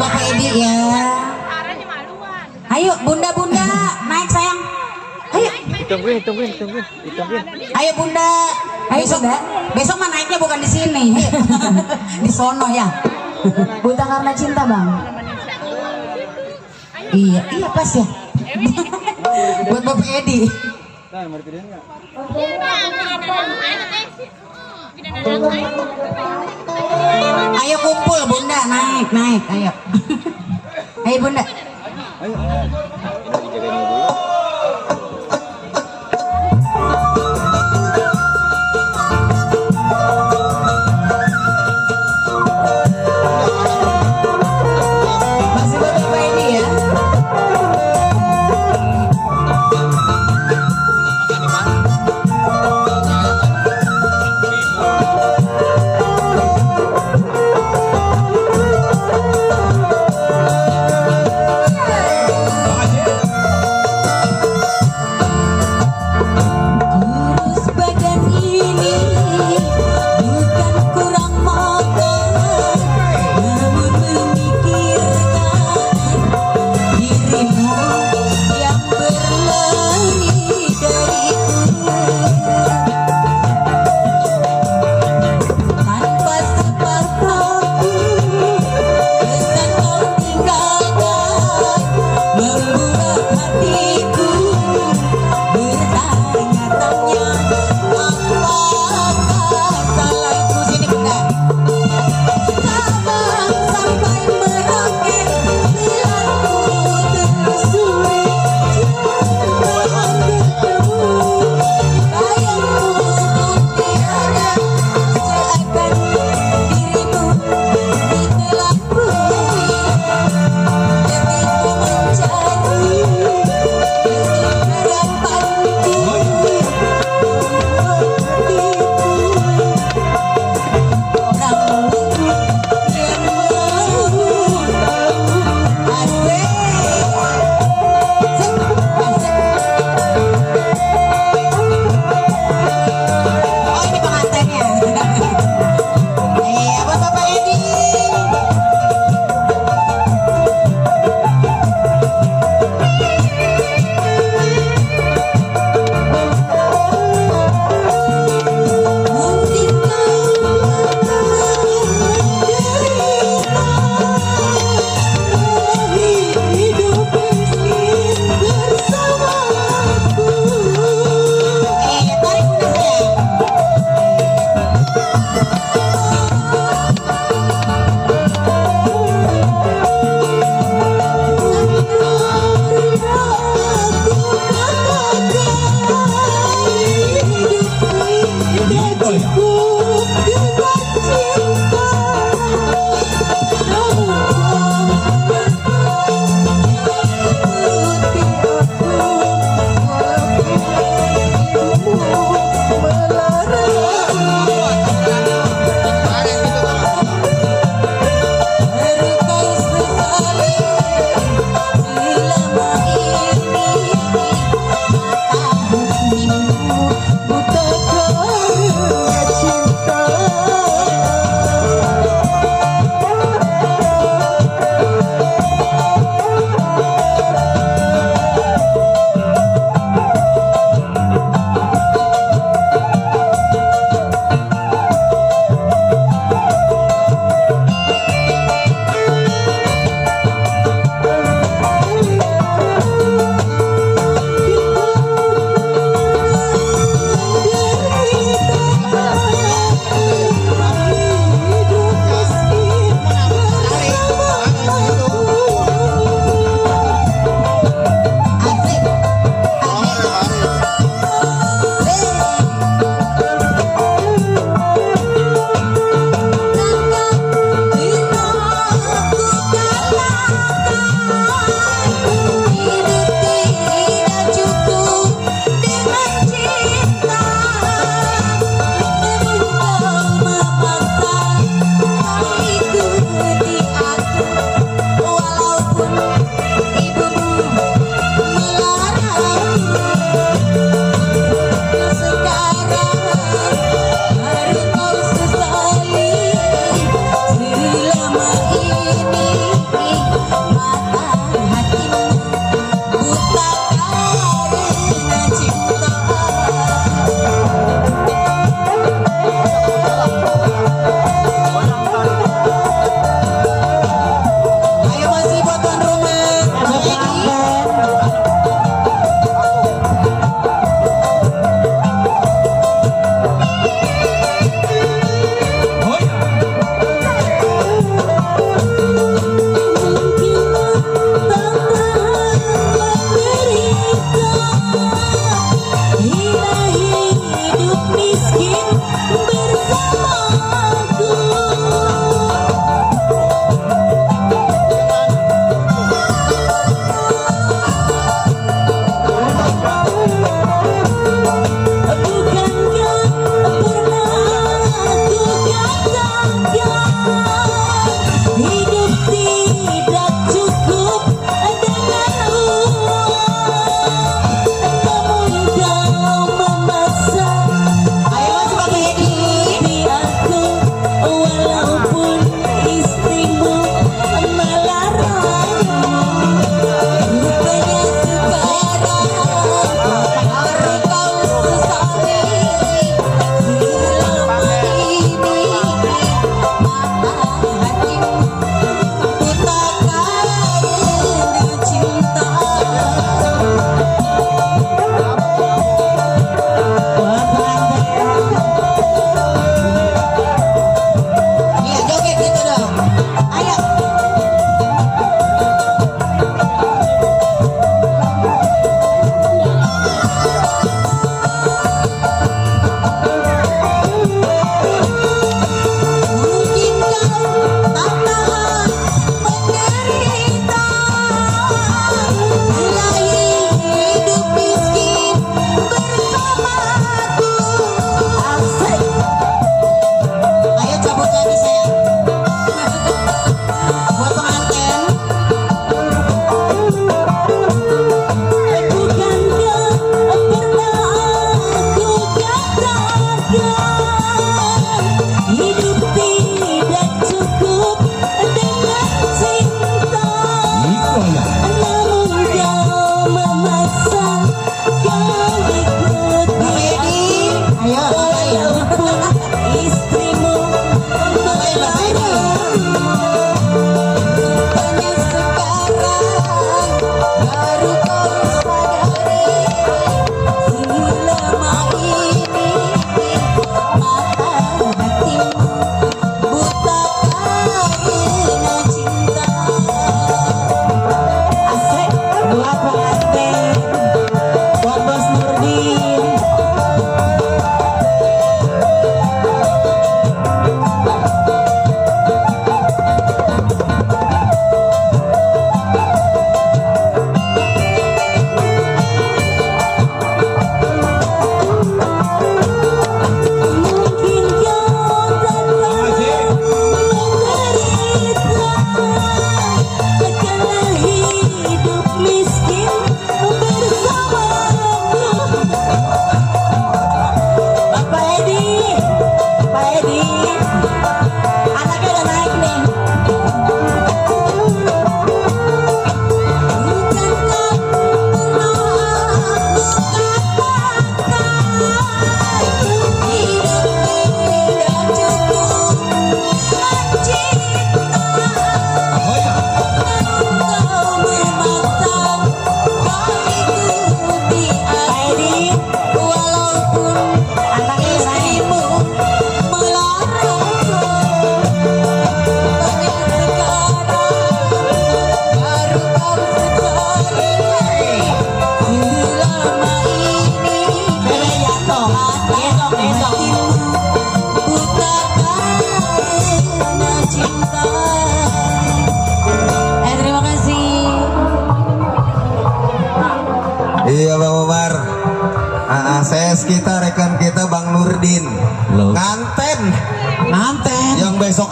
Bapak Edi ya. Ayo bunda-bunda naik sayang. Ayo. Tungguin. Ayo bunda. Ayo bunda. Besok mah naiknya bukan di sini. Di sono ya. Buta karena cinta bang. Iya pas ya. Buat Bapak Edi. Ayo kumpul bunda naik ayo. Ayo bunda. Masih buat Bapak Edi ya.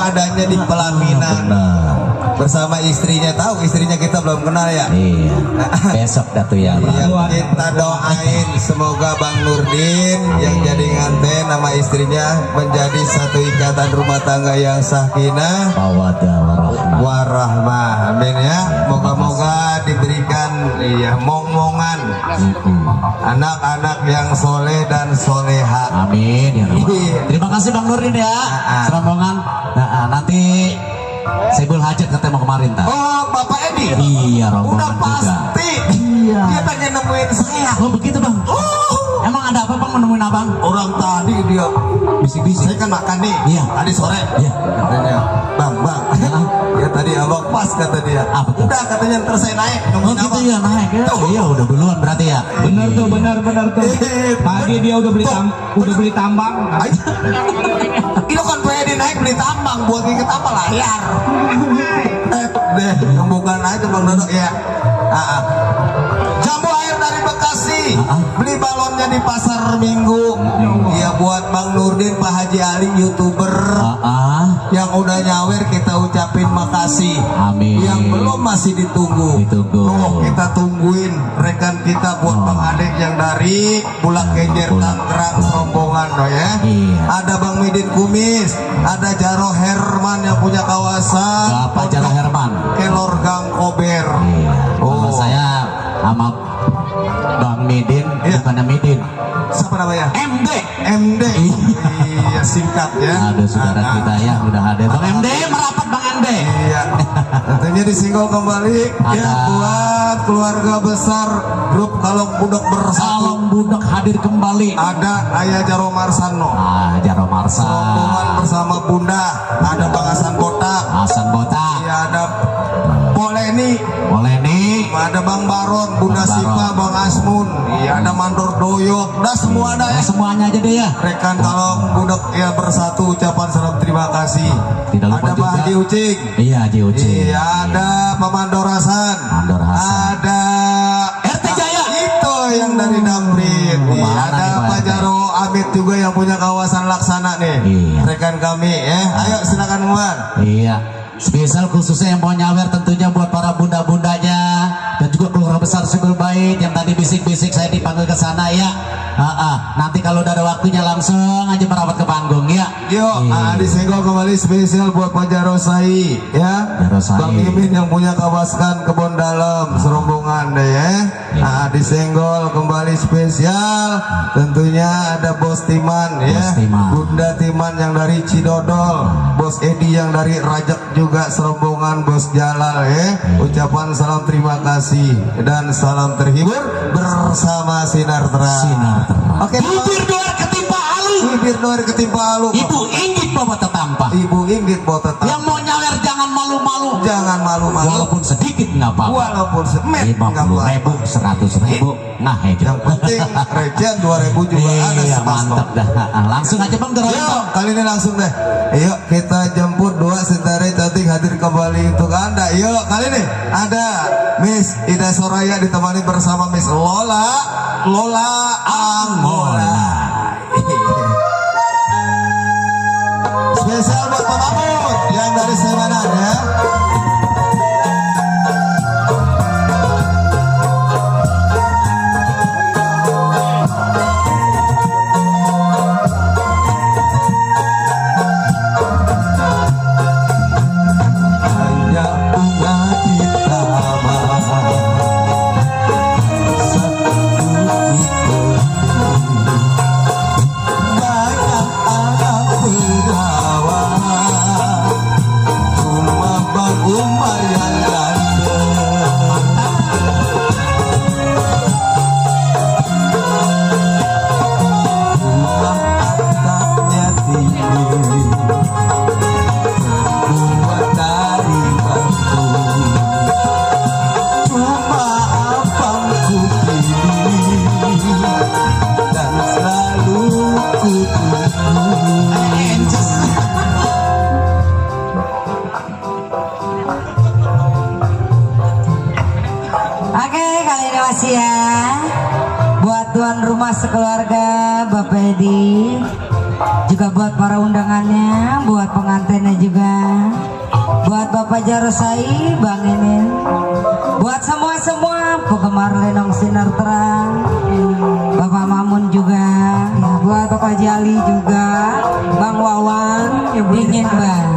adanya di pelaminan bersama istrinya. Tahu istrinya kita belum kenal ya. Iya. Besok dah tuh ya. Yang kita doain semoga Bang Nurdin yang jadi nganten nama istrinya menjadi satu ikatan rumah tangga yang sakinah Mawaddah warahmah. warahmah. Amin ya. Moga-moga diberikan mong-mongan anak-anak yang soleh dan soleha. Amin ya Rabbal. Iya. Terima kasih Bang Nurdin ya. Serombongan. Nah, nanti Sebul Hajat katanya mau kemarin tak? Oh, Bapak Edi. Iya, Udah rombongan juga. pasti. Iya. Dia tanya nemuin saya. Oh begitu Bang. Emang ada apa Bang menemuin abang? Orang tadi dia Bisik-bisik. saya kan makan nih. Iya. Tadi sore. Iya. Katanya, Bang. Ya tadi abang pas kata dia. Apa tuh? Udah katanya ntar saya naik. Oh Nemuin gitu abang. ya naik ya. Iya udah duluan berarti ya. Bener tuh, bener tuh. Pagi dia udah beli tambang. Itu kan Pak Edi naik beli tambang buat ngiket apa layar. Deh, bukan aja Bang Dodo ya. Jambu air dari Bekasi. Beli balonnya di pasar Minggu. Iya buat Bang Nurdin, Pak Haji Ali YouTuber yang udah nyawer kita ucapin makasih. Amin. Yang belum masih ditunggu. Ditunggu. Oh, kita tungguin rekan kita buat Bang Adek yang dari Bulak Genjer Tangerang rombongan ya. Iya. Ada Bang Midin Kumis, ada Jaro Herman yang punya kawasan Bapak Jaro Herman. Kelor Gang Kober. Iya. Oh. Kalau saya sama Bang Midin, Iya. bukannya Midin. Siapa namanya? MD. MD. Iya singkat ya. Ada saudara kita ya udah hadir. Bang MD merapat Bang MD. Iya. Tentunya disinggol kembali ya Ada. buat keluarga besar grup Kalong Budak Bersatu. Kalong Budak hadir kembali. Ada Ayah Jaro Marsano. Jaro Marsa. Rombongan bersama Bunda. Ada Bang Hasan Botak. Hasan Botak. Iya ada Poleni. Boleh nih. Ada Bang Baron, Bunda Bang Baron. Sipa, Bang Asmun. Iya ada Mandor Doyok. Dah semua ada ya. Semuanya aja deh ya. Rekan Kalong Budak ya bersatu ucapan salam terima kasih. Tidak lupa Ada Pak juga. Haji Ucing. Iya Haji Uci. Iya ada Pak Mandor Hasan. Mandor Hasan. Ada RT Jaya. Itu yang dari Damrit. Iya, Mana ada nih, Pak Pak RT? Jaro Amit juga yang punya kawasan Laksana nih. Iya. Rekan kami ya. Ayo silakan Umar. Iya. Spesial khususnya yang mau nyawer tentunya buat para bunda-bundanya dan juga keluarga besar Sebul Bait yang tadi bisik-bisik saya dipanggil ke sana ya. Nanti kalau udah ada waktunya langsung aja merapat ke panggung ya. Yuk, disenggol kembali spesial buat Pak Jarosai ya. Jarosai. Bang Imin yang punya kawasan Kebon Dalam serombongan deh ya. Disenggol kembali spesial. Tentunya ada Bos Timan ya. Timan. Bunda Timan yang dari Cidodol. Bos Edi yang dari Rajak juga serombongan Bos Jalal ya. Ucapan salam terima kasih dan salam terhibur bersama Sinar Terang. Sinar Terang. Oke, Bibir doar ketimpa alu. bibir doer ketimpa alu. Ibu Inggit bawa tetampa. Ibu Inggit bawa tetap. Yang mau nyawer jangan malu-malu. Jangan malu-malu. Walaupun sedikit nggak apa-apa. Walaupun semet nggak 50.000, apa-apa. 100.000, nah Yang penting recehan 2.000 juga ada Iya sepasto. mantap dah. Langsung aja Bang gerak. Yuk, kali ini langsung deh. Yuk kita jemput dua sintare cantik hadir kembali untuk Anda. Yuk, kali ini ada Miss Ida Soraya ditemani bersama Miss Lola Anggola. Spesial buat Pak Mahmud yang dari Sleman ya. Hanya bunga di taman, satu tipe. Banyak anak perawan, cuma Bang Umar yang ganteng. Rumah atapnya tinggi, terbuat dari bambu. Cuma abang ku pilih dan selalu ku tunggu. Oke, kali ini masih ya buat tuan rumah sekeluarga Bapak Edi. juga buat para undangannya, buat pengantinnya juga, buat Bapak Jarosai, Bang Inin, buat semua penggemar Lenong Sinar Terang, Bapak Mamun juga, ya, buat Bapak Jali juga, Bang Wawan, dingin Bang.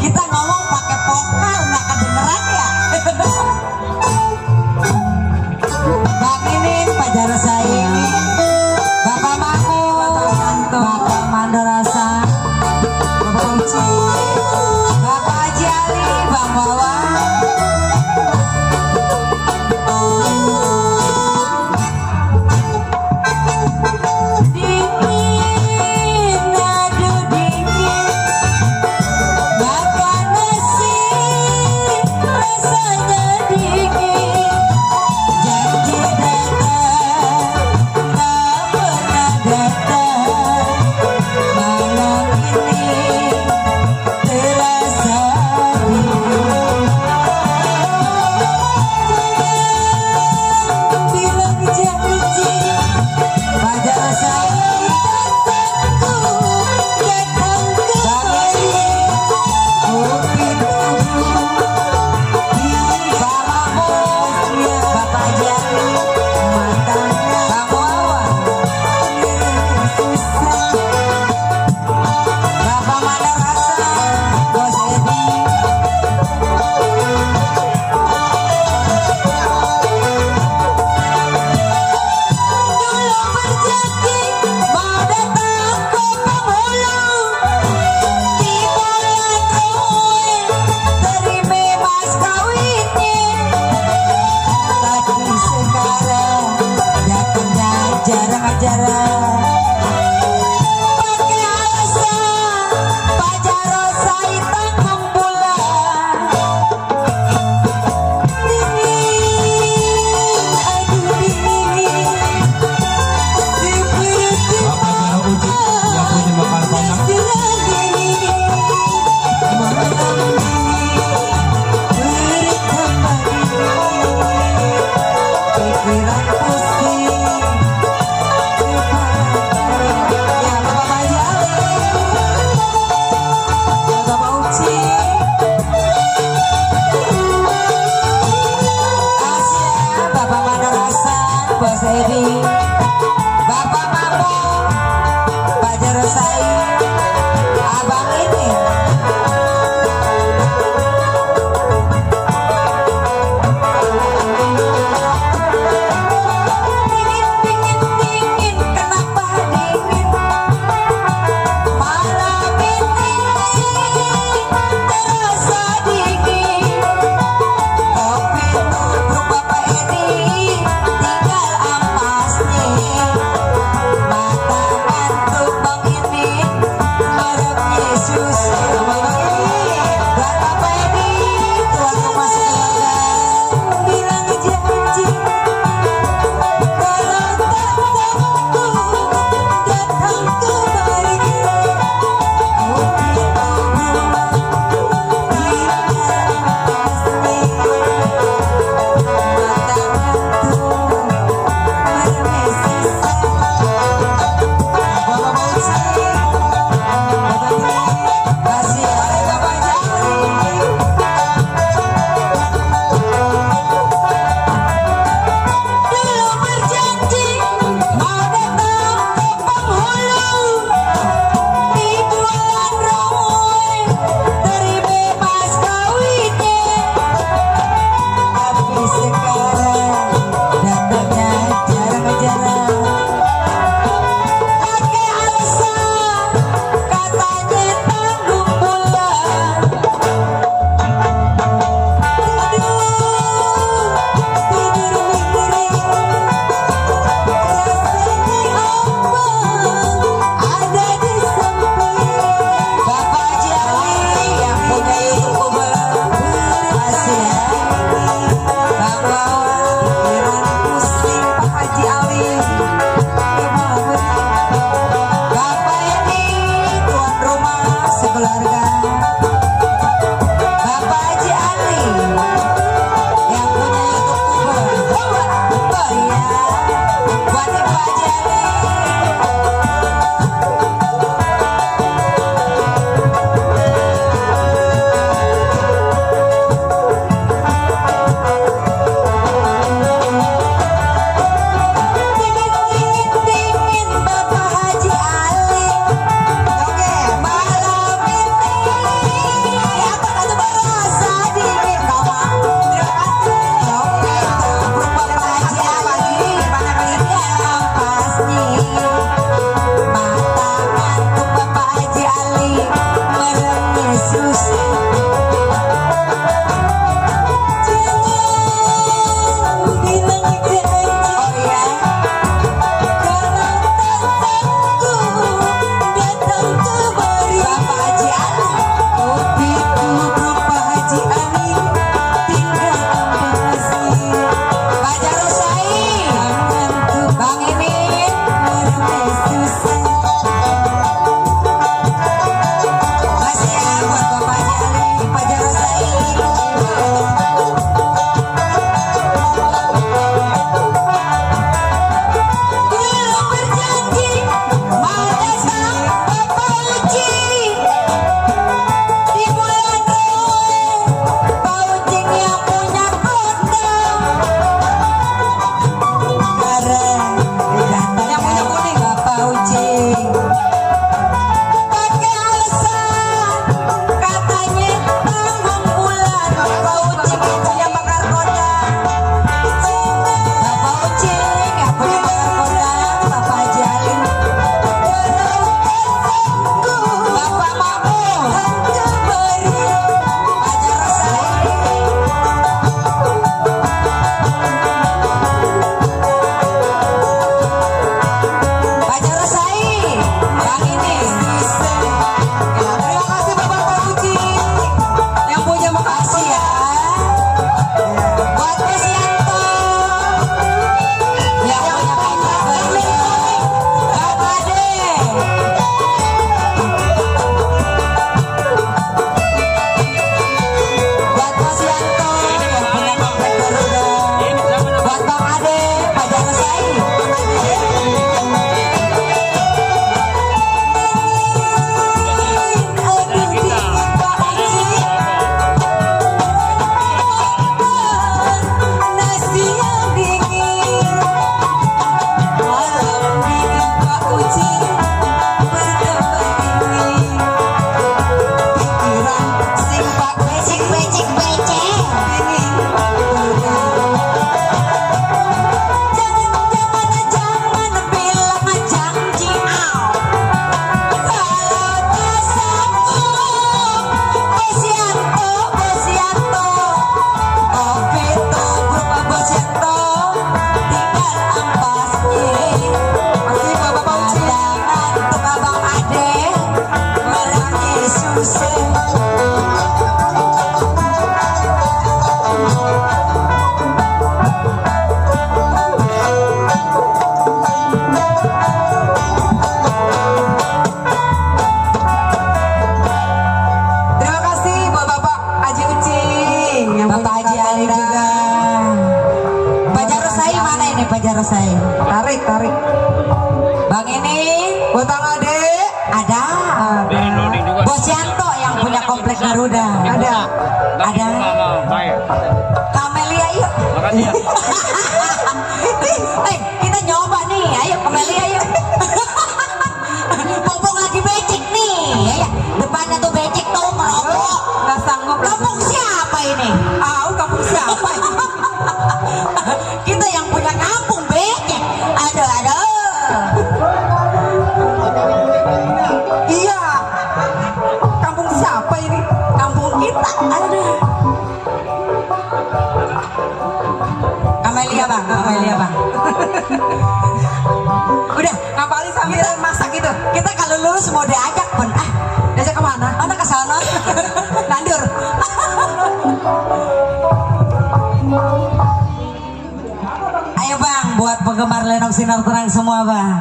Kita ngomong pakai vokal nggak kedengeran ya. Bang Inin, Pak Jarosai, Bapak Mamun, Bapak Mandarasa, Bapak Uci, Bapak Jali, Bang Wawan. Dingin, aduh dingin, makan nasi rasanya dingin, janji datang tak pernah datang, malam ini terasa dingin. Bilang janji pada saya datangku, kopi tunggu Bapak Bosnya, Bapak Jali, matanya Bang Wawan, susah Bapak Mandarasa, Bos Edi. Dulu berjanji mau datang ke penghulu, di bulan Ruin terima mas kawinnya, tapi sekarang datangnya jarang-jarang. Pakai alasan Pak Jarosai tanggung bulan, dingin, aduh dingin, Bapak Jaro Uji yang punya bakal pandang. pikiran pusing. Ya Bapak Jali, Bapak Uci, Asia, Bapak Mandarasa, Bos Edi, Bapak Mamun, Pak Jarosai, Abang ini. Dingin, kenapa dingin? Malam ini terasa dingin. Kopi tubruk Bapak Edi, tinggal ampasnya. ini Pak Jarosai? Tarik. Bang ini, Botang Ade, ada. Bos Yanto yang punya komplek Garuda, ada. Kamelia yuk. Kita nyoba nih, ayo Kamelia yuk. Popong lagi becek nih, ya. Depannya tuh becek tuh merokok. Nggak sanggup. Kampung siapa ini? Kampung siapa? Kita yang punya kampung becek. Aduh. Iya. Kampung siapa ini? Kampung kita. Aduh. Kamelia bang. Udah, ngapalin sambil masak itu. Kita kalau lulus mau diajak pun. Diajak kemana? Mana ke sana? Nandur. Ayo bang, buat penggemar Lenong Sinar Terang semua bang.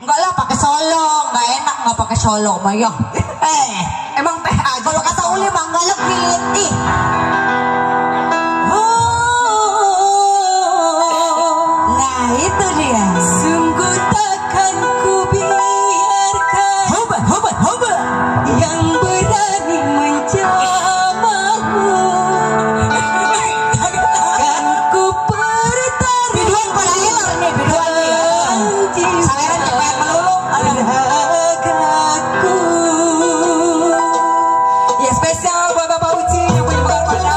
Enggak lah pakai solo, nggak enak nggak pakai solo, Mayo. Emang teh aja. Kalau kata Uli mah nggak legit nih. Nah itu dia. Sungguh takkan ku biarkan hoba yang berani menjamahmu. Kan ku pertaruhkan biduan pada hilang nih biduan nih. Saleran cepet melulu. Ragaku. Ya spesial buat Bapak Uci yang punya pengaruh pada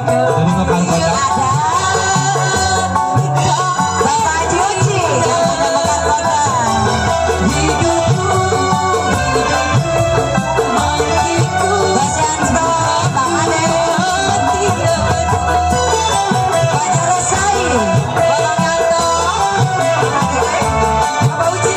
Jadi nggak kan pada Bapak Juci yang punya Mekar Kondang. Bos Yanto, Bang Ade, Pak Jarosai, Bapak Yanto, Bapak Uci.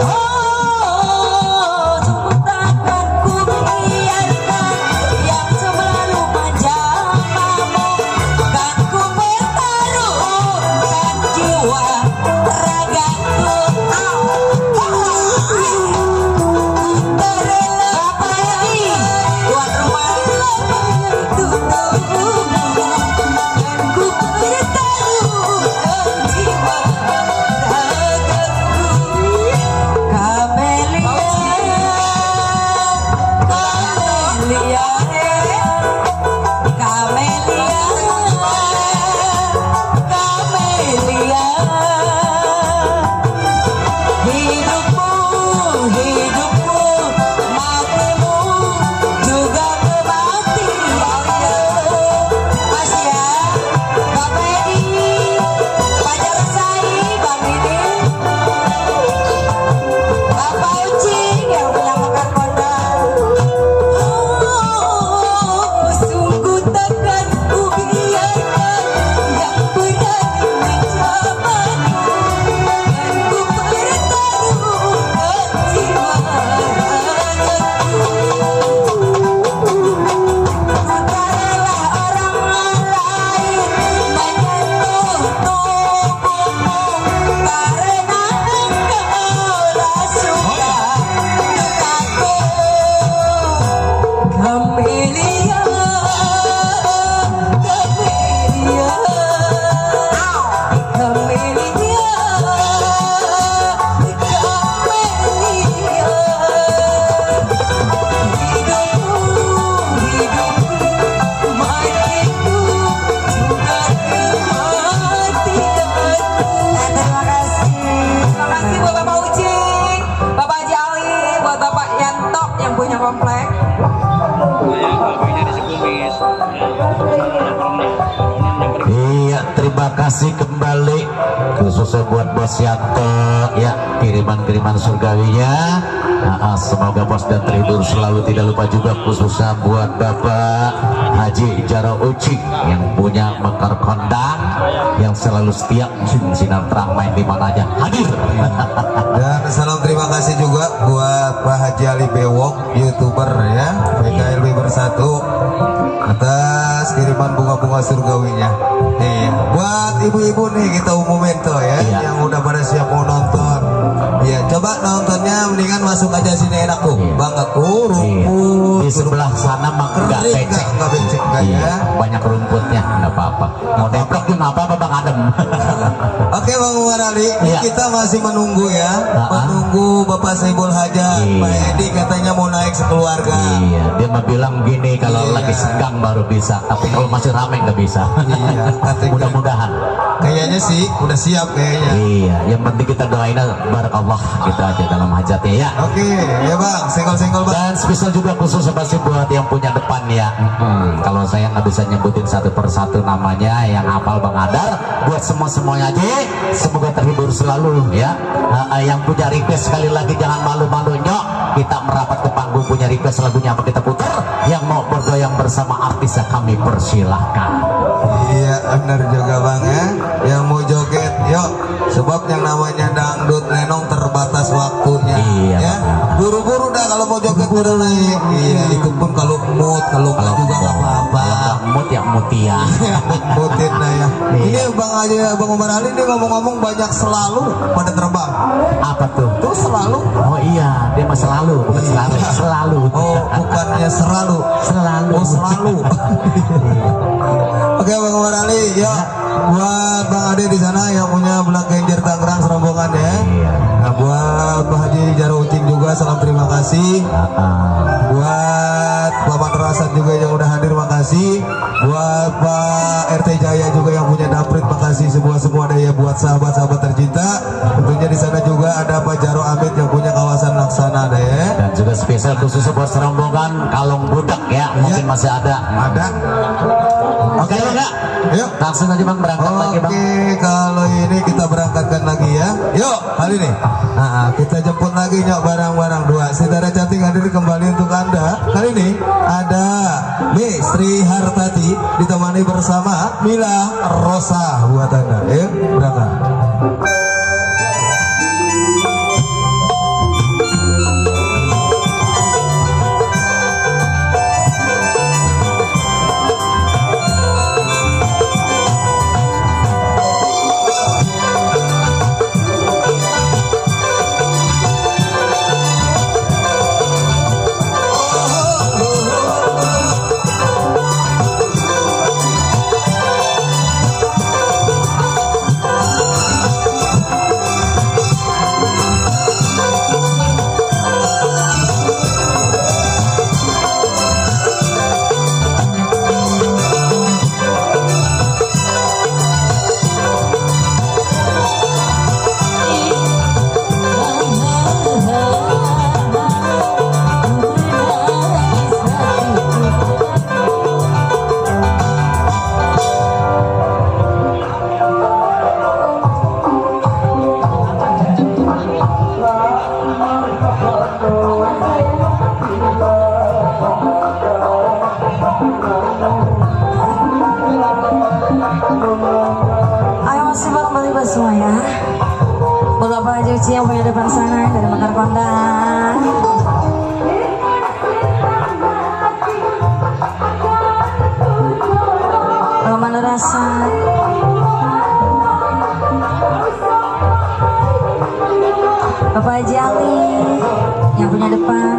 Oh, sungguh takkan ku biarkan yang selalu menjamamu. Kan ku pertaruhkan jiwa ragaku. Bapak Yai, tuan rumah tubuhmu. Kan ku pertaruhkan jiwa ragaku. Kamelia, Kamelia, Kamelia, Kamelia. Hidupmu, hidupmu, matimu juga kematian. Mas ya, Bapak Edi, Pak Jarosai, Bang Ini, Bapak Ucing yang punya Mekar Kondang. Oh, sungguh takkan ku biarkan yang berani menjamamu. Dan ku pertaruhkan jiwa ragaku. Ku tak rela orang lain menyentuh tubuhmu, karena engkaulah sudah dekatku. Kamelia, Kamelia, Kamelia, Kamelia. Hidupku, hidupku, matiku juga kematianku. Terima kasih. Terima kasih buat Bapak Ucing, Bapak Haji Ali, buat Bapak Yanto yang punya komplek. Iya, terima kasih kembali khususnya buat Bos Yanto ya, kiriman-kiriman surgawinya. Semoga bos dan terhibur selalu. Tidak lupa juga khususnya buat Bapak Haji Jaro Ucing yang punya Mekar Kondang, yang selalu setia sinar terang main di mana aja hadir. Dan salam terima kasih juga buat Pak Haji Ali Bewok, YouTuber ya, PKLB Bersatu, atas kiriman bunga-bunga surgawinya. Nih, buat ibu-ibu nih kita umumin tuh ya, Iya. yang udah pada siap mau nonton. Ya, coba nontonnya mendingan masuk aja sini enak tuh. Iya. Bang aku rumput. Di sebelah sana mah nggak Kering, becek. nggak becek nggak Iya, ya. banyak rumputnya, nggak apa-apa. Mau deprok juga nggak apa-apa Bang Adem. Oke Bang Umar Ali, Iya. kita masih menunggu ya, menunggu Bapak Saibul Hajat. Iya. Pak Edi katanya mau naik sekeluarga. Iya, dia mah bilang gini, kalau Iya. lagi senggang baru bisa, tapi kalau masih ramai nggak bisa. Iya, katanya. Mudah-mudahan. Kayaknya sih udah siap kayaknya. Iya, yang penting kita doain aja, barakallah gitu aja dalam hajatnya ya. Oke, ya Bang, senggol-senggol Bang. Dan spesial juga khusus pasti buat yang punya depan ya. Kalau saya nggak bisa nyebutin satu persatu namanya, yang hafal Bang Adar, buat semuanya aja, semoga terhibur selalu ya. Yang punya request sekali lagi jangan malu-malu nyok. Kita merapat ke panggung punya request lagunya apa kita putar. Yang mau bergoyang bersama artis kami persilahkan. Iya, benar juga Bang ya. Yang mau joget, yuk. Sebab yang namanya dangdut lenong terbatas waktunya. Iya, Ya, buru-buru dah kalau mau joget udah naik. Iya, itu pun kalau mood, kalau nggak juga nggak apa-apa. Mut ya mutia. Mutin dah ya. Iya. Ini Bang aja Bang Umar Ali ini ngomong-ngomong banyak selalu pada terbang. Apa tuh? Tuh selalu. Oh iya, dia mah selalu, bukan selalu, selalu. Oh, bukannya selalu. Selalu. Oh, selalu. Oke Bang Umar Ali, ya buat Bang Ade di sana yang punya Belang Genjer Tangerang serombongan ya. Iya. Nah buat Pak Haji Jaro Ucing juga salam terima kasih. Buat Bapak Terasan juga yang udah hadir makasih. Buat Pak RT Jaya juga yang punya daprit makasih semua deh ya, buat sahabat-sahabat tercinta. Tentunya di sana juga ada Pak Jaro Amit yang punya kawasan Laksana deh. Dan juga spesial khusus buat serombongan kalung budak ya, mungkin masih ada. Ada. Oke enggak? Yuk. Langsung aja bang berangkat lagi bang. Oke, kalau ini kita berangkatkan lagi ya. Yuk, kali ini. Kita jemput lagi nyok barang-barang dua. Saudara cantik hadir kembali untuk Anda. Kali ini ada Miss Sri Hartati ditemani bersama Mila Rosa buat Anda. Yuk, berangkat. Ayo masih kembali semua ya. Bapak Joci yang punya depan sana dari Mekar Kondang. Roman Rasa. Bapak Haji Ali yang punya depan.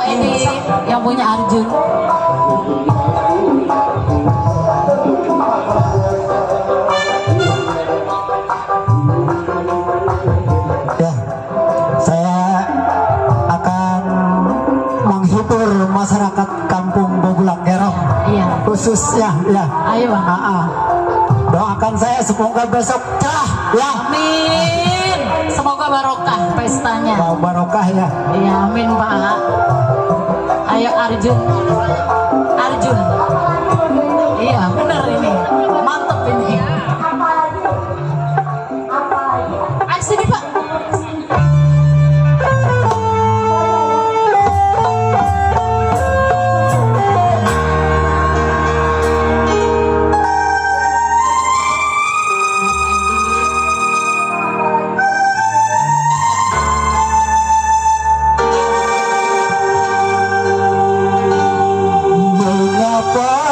ini yang punya Arjun. Ya, saya akan menghibur masyarakat kampung Bobulang Gerong Iya. khususnya ya. Ayo bang. Doakan saya semoga besok cerah ya. Amin. Semoga barokah pestanya. Mau barokah ya. Iya, amin Pak. Ayo Arjun. Arjun. Iya, benar ini. Mantep ini. Ayo sini Pak. Mengapa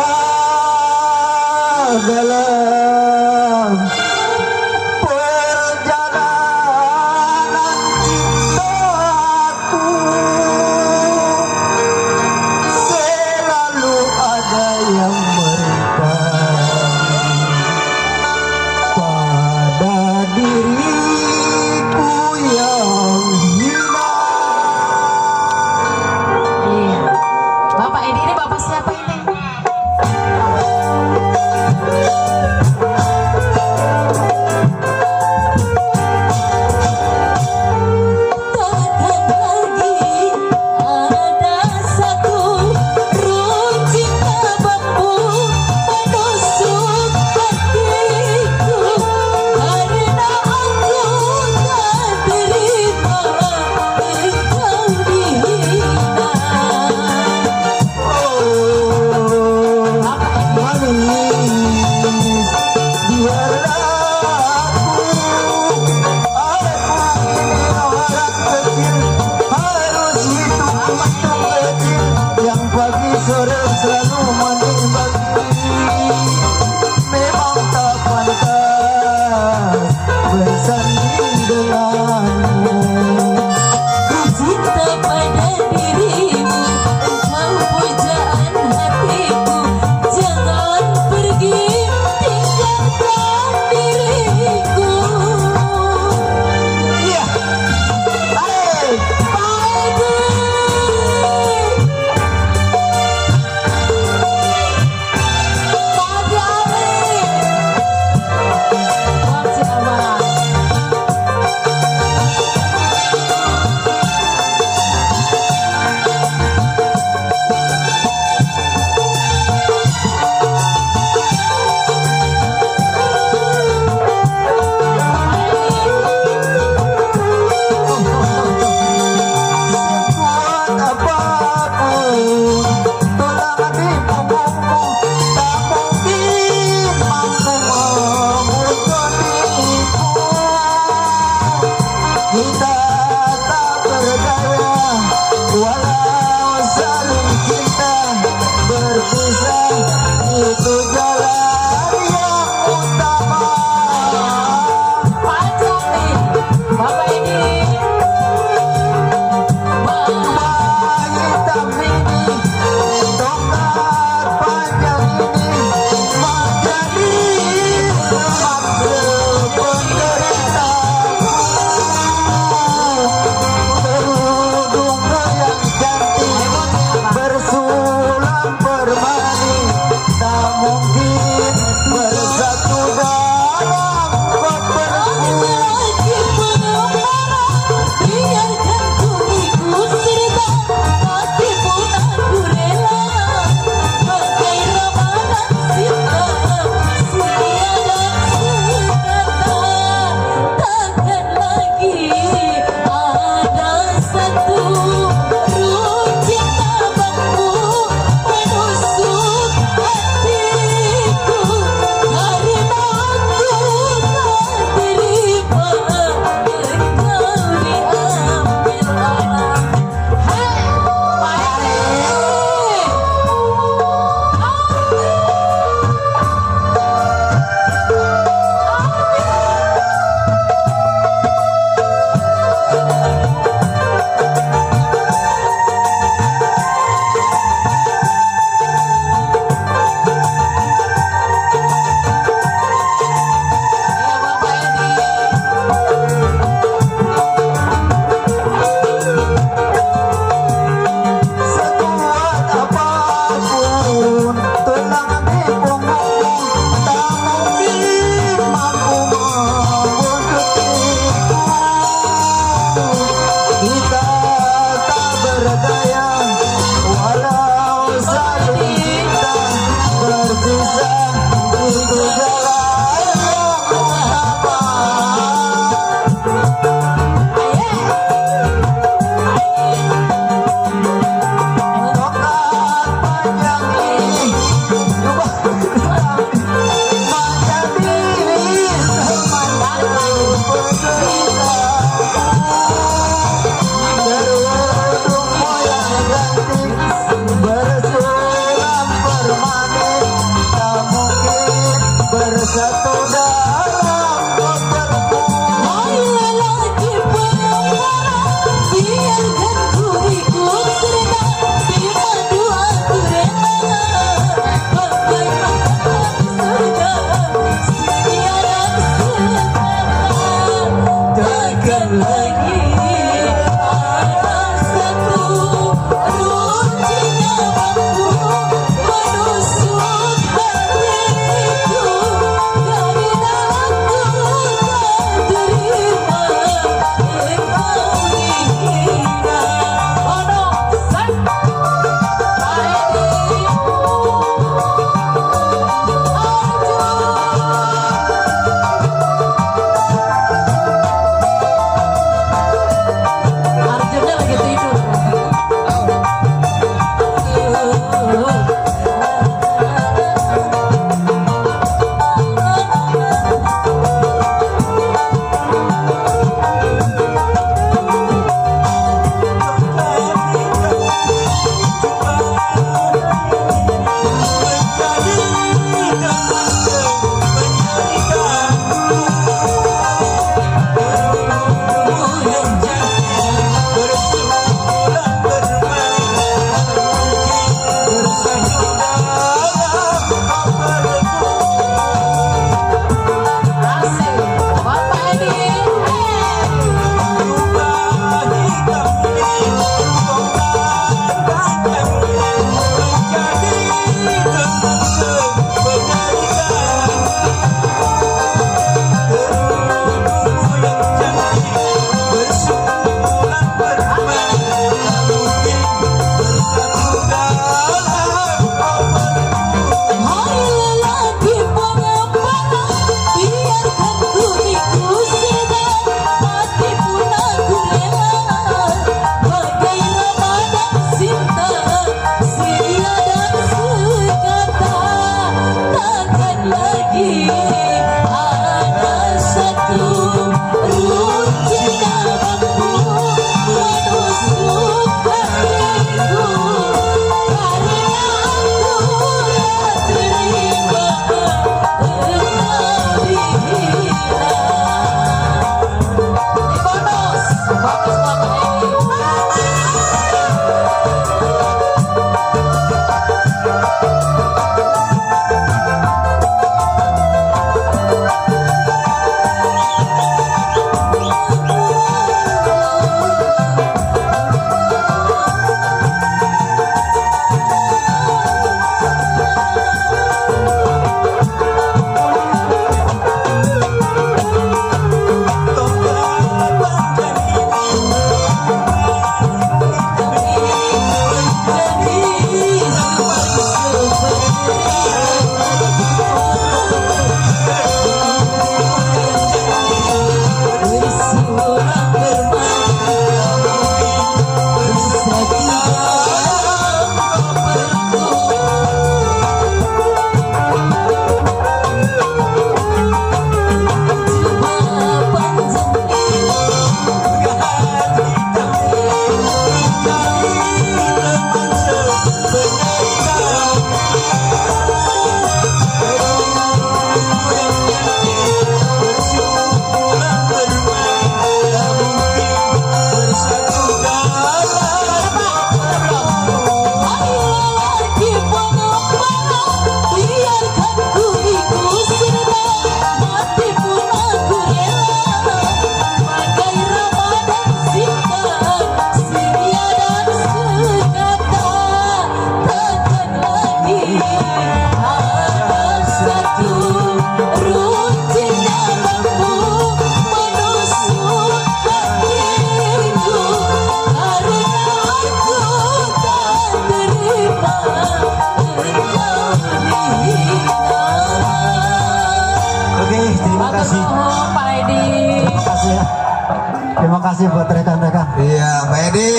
Terima kasih buat rekan-rekan. Iya, Pak Edi.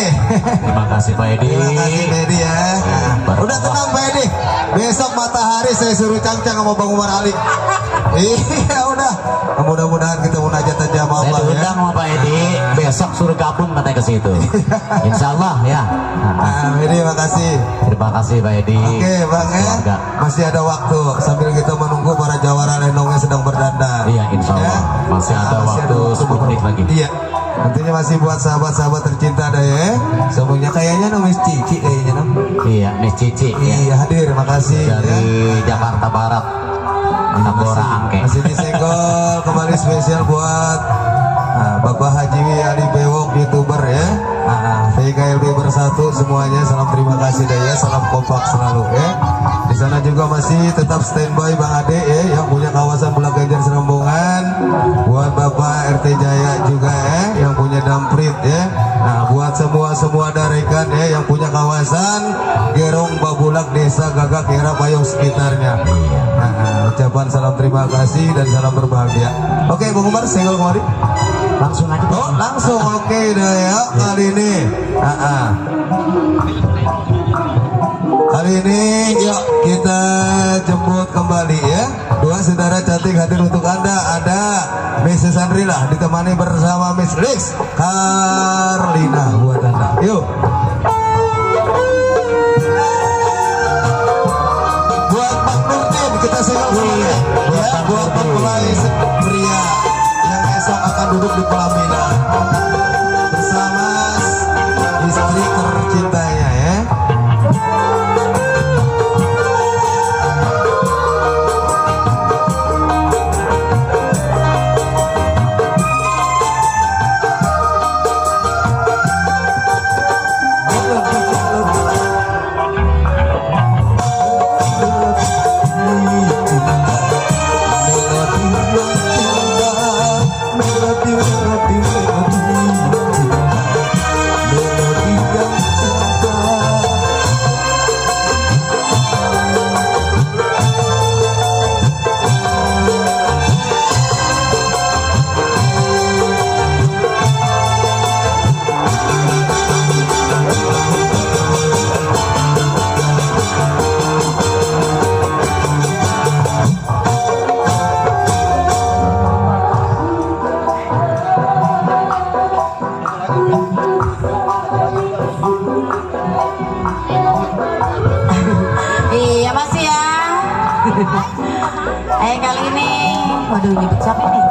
Terima kasih Pak Edi. Terima kasih Pak Edi ya. Udah tenang Pak Edi. Besok matahari saya suruh cangcang sama Bang Umar Ali. Iya udah. Mudah-mudahan kita munajat aja sama Saya Allah ya. diundang sama Pak Edi, besok suruh gabung katanya ke situ. Insya Allah ya. Nah, Edi makasih. Terima kasih Pak Edi. Oke Bang ya. Keluarga. Masih ada waktu sambil kita menunggu para jawara lenongnya sedang berdandan. Iya, insya Allah. Masih ada waktu 10 menit lagi. Iya. Tentunya masih buat sahabat-sahabat tercinta ada ya. Semuanya kayaknya Miss Cici kayaknya nom. Iya, Miss Cici ya. Iya hadir, makasih Dari ya. Jakarta Barat. Nagora Angke. Masih disenggol kembali spesial buat Bapak Haji Ali Bewok YouTuber ya. VKLB bersatu semuanya, salam terima kasih deh ya, salam kompak selalu ya. Di sana juga masih tetap standby Bang Ade ya, yang punya kawasan Bulak Ganjar Serembongan. Buat Bapak RT Jaya juga ya, yang punya Damprit ya. Nah buat semua darekan ya, yang punya kawasan Gerong Babulak Desa Gagak Kira Payung sekitarnya. Ucapan salam terima kasih dan salam berbahagia. Oke Bang Umar, senggol kemari. Langsung aja. Oh langsung oke dah ya kali ini. Kali ini yuk kita jemput kembali ya. Dua saudara cantik hadir untuk Anda. Ada Mrs. Sandrila ditemani bersama Miss Liz Karlina buat Anda. Yuk. Buat Pak Nurdin kita senggol semuanya. Ya, buat mempelai pria yang esok akan duduk di pelaminan bersama istri tercintanya ya. Iya masih ya. Kali ini, waduh nyebut siapa nih?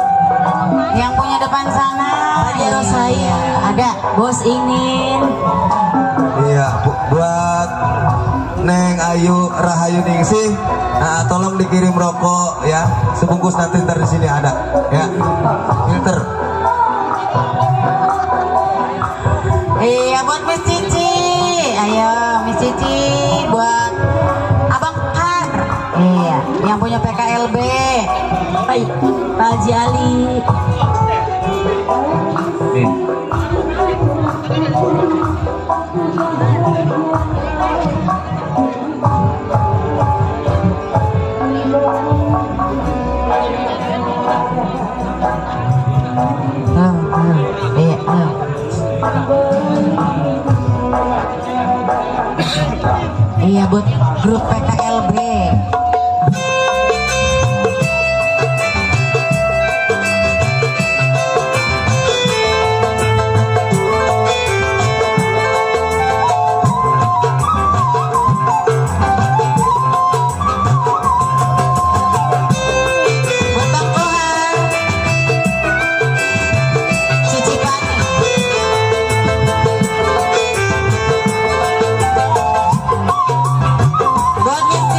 Yang punya depan sana. Pajero saya. Ada. Bos ingin. Iya, buat Neng Ayu Rahayu Ningsih, tolong dikirim rokok ya, sebungkus nanti ntar di sini ada, ya, filter. Iya buat Miss Cici. Ayo Miss Cici buat Abang Har. Iya, yang punya PKLB. Baik, Pak Haji Ali. Iya buat grup PKLB. Buat Bang Kohar. Cici Pani. Buat Miss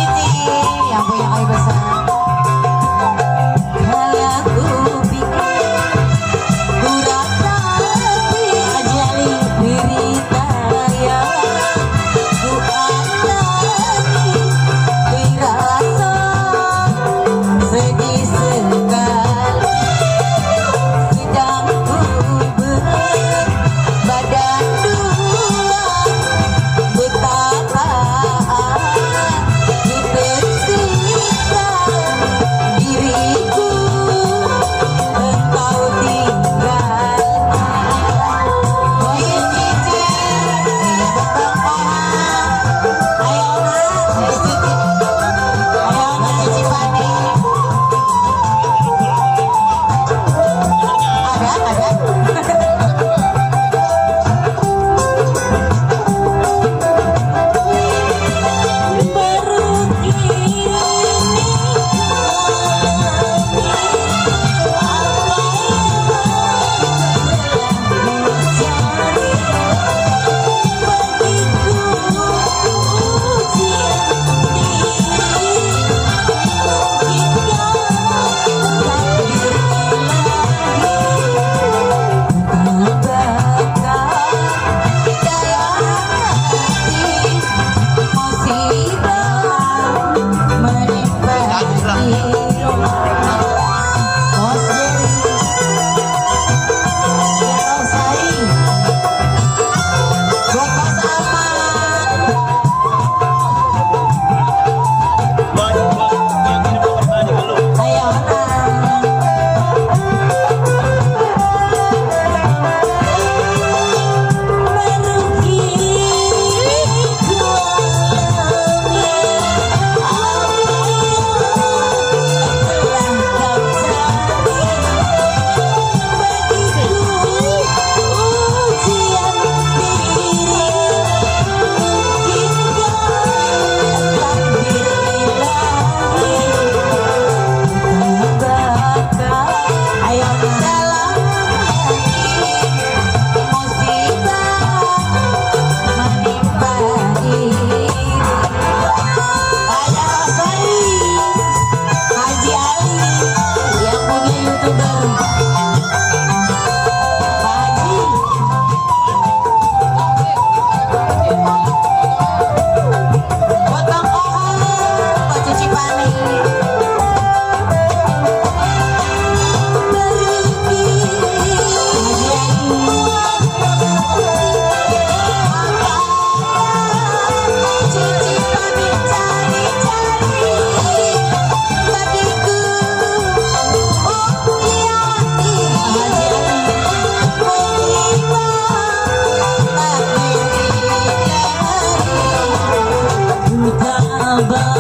Buat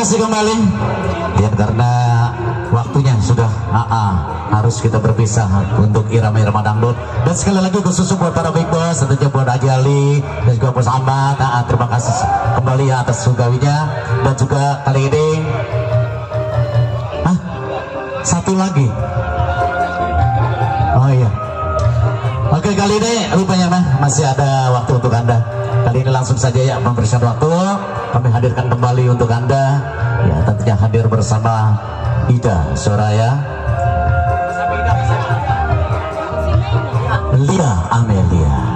kasih kembali. Ya karena waktunya sudah harus kita berpisah untuk irama-irama dangdut. Dan sekali lagi khusus buat para big boss, tentunya buat Haji Ali dan juga Bos Ahmad. Terima kasih kembali atas sugawinya. Dan juga kali ini satu lagi. Oh iya. Oke, kali ini rupanya masih ada waktu untuk Anda. Kali ini langsung saja ya memberikan waktu. Kami hadirkan kembali untuk Anda. Ya tentunya hadir bersama Ida Soraya, Lia Amelia.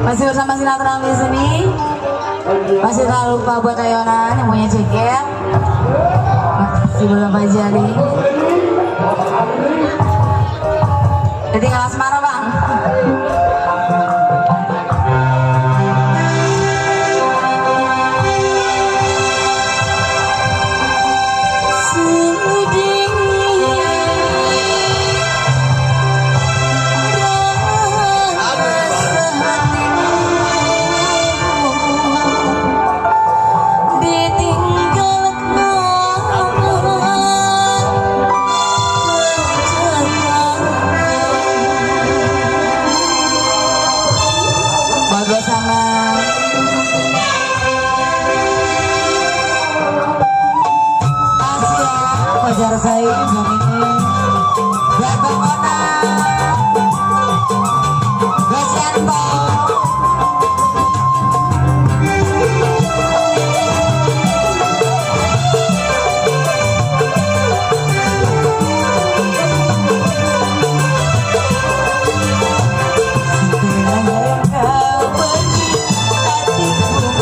Masih bersama silaturahmi di sini. Masih tak lupa buat Ayonan yang punya jaket. Masih bersama Jali. Jadi nggak asmara bang. Fajar Said yang ini buat Bang Ona, Gus Yanto.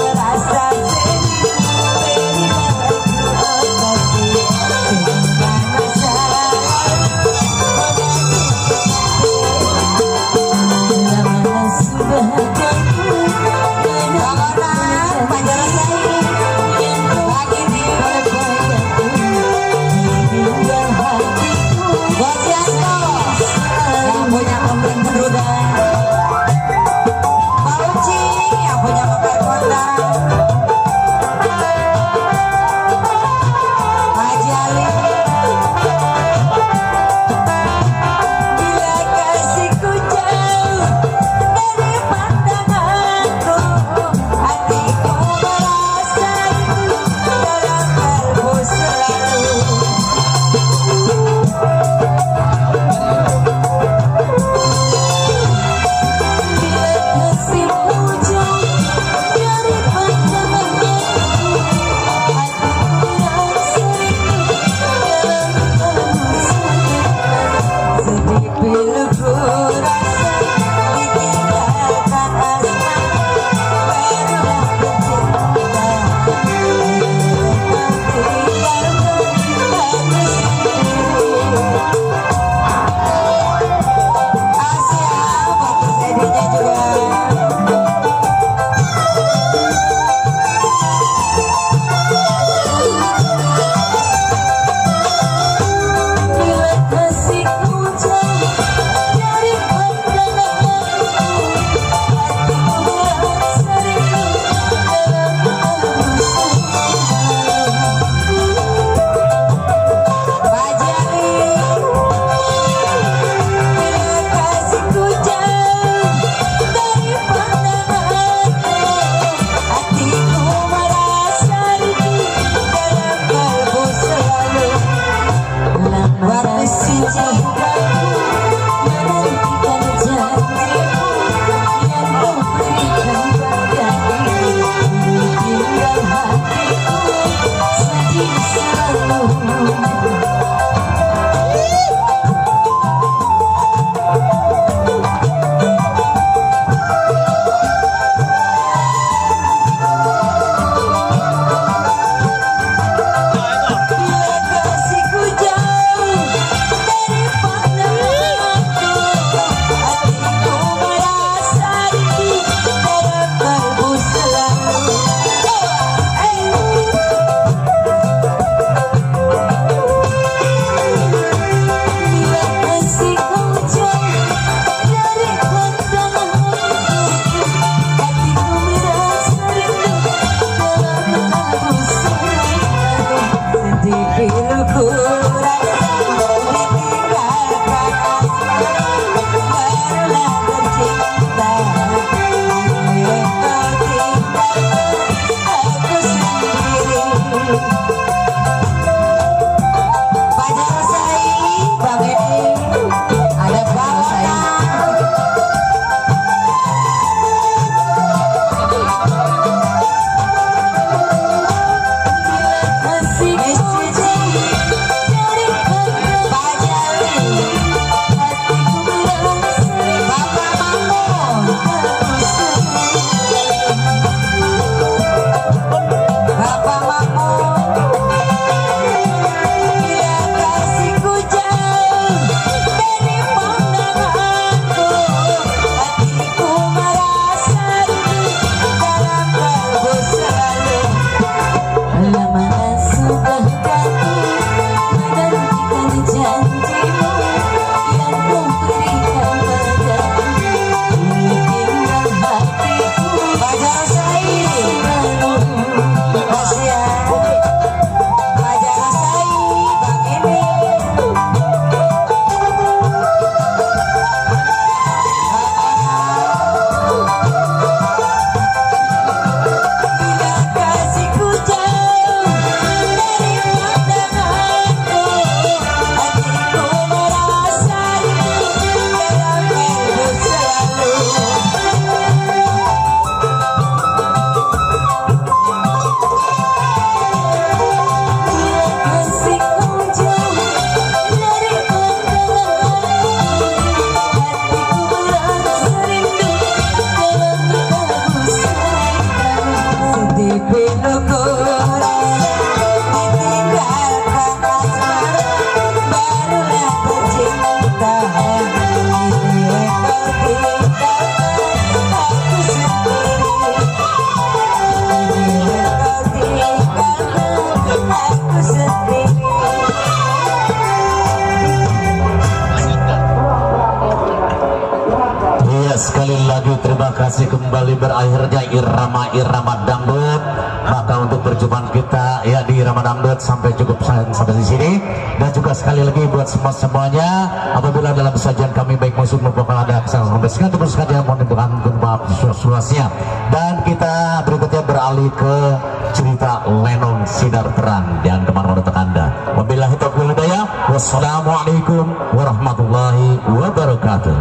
Merasa kasih kembali berakhirnya irama-irama dangdut. Maka untuk perjumpaan kita ya di irama dangdut sampai cukup sampai di sini. Dan juga sekali lagi buat semuanya, apabila dalam sajian kami baik maksud maupun ada kesalahan sampai terus saja mohon maaf seluas-luasnya. Dan kita berikutnya beralih ke cerita Lenong Sinar Terang. Jangan kemana-mana Anda. Wabillahi taufiq wal hidayah. Wassalamualaikum warahmatullahi wabarakatuh.